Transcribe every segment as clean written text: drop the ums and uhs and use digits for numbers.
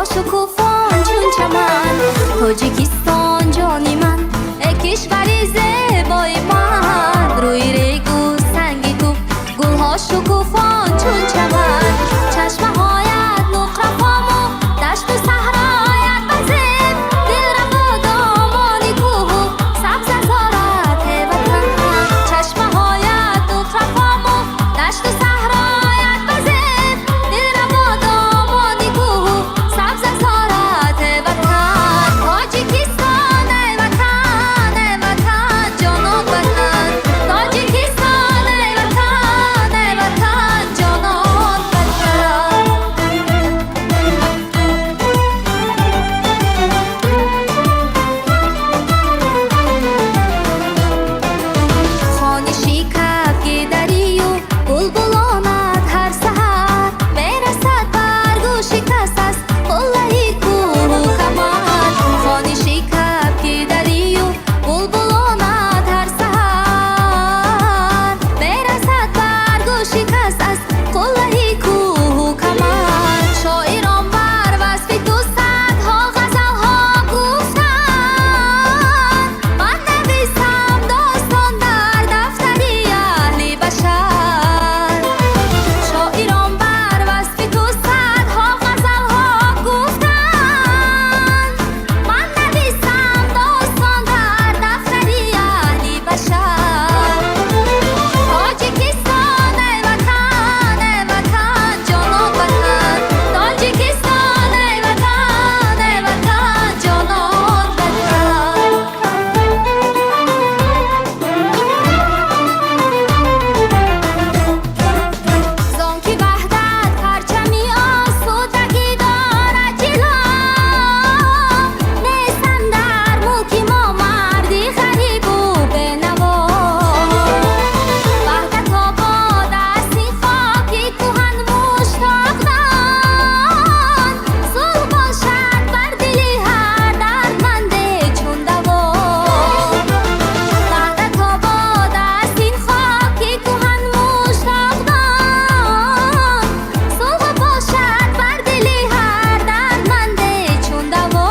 گلها شکوفان چون چمن. تاجیکستان جانی من، ای کشوری زیبای من. روی ریگو سنگی تو، گلها شکوفان چون چمن. چشمه هایت نقره پامو، دشت و صحرایت بزید. دل رفت دامانی کوه، سبز زارت وطن. چشمه هایت نقره پامو، دشت و صحرایت بزید. دل رفت دامانی کوه، سبز زارت وطن. تاجیکستان ای وطن، ای وطن جانان وطن. تاجیکستان ای وطن، ای وطن جانان وطن. خانشی کبک دریو بلبلانت هر سحر. میرسد بر گوش کس از قله کوه و کمر. خانشی کبک دریو بلبلانت هر سحر. میرسد بر گوش کس از قله کوه و کمر. شاعران بر وصف تو صدها غزلها گفتند. من نویسم داستان در دفتری اهل بشر. شاعران بر وصف تو صدها غزلها گفتند. من نویسم داستان در دفتری اهل بشر. تاجیکستان ای وطن، ای وطن جانان وطن. تاجیکستان ای وطن، ای وطن جانان وطن. زانکی وحدت پرچمی آسودگی دارد جلو. نیستن در ملک ما مردی غریب و بنوا. وحدت آباد است این خاکی کهن مشتاقان. صلح باشد بر دلی هر دردمند چون دوا. وحدت آباد است این خاکی کهن مشتاقان. صلح باشد بر دلی هر دردمند چون دوا.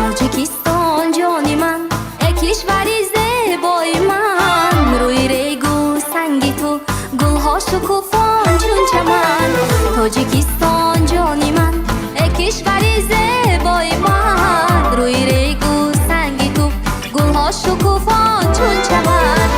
تاجیکستان جانی من، ای کشوری زیبای من. روی ریگو سنگی تو، گلها شکوفان چون چمن. تاجیکستان جانی من، ای کشوری زیبای من. روی ریگو سنگی تو، گلها شکوفان چون چمن.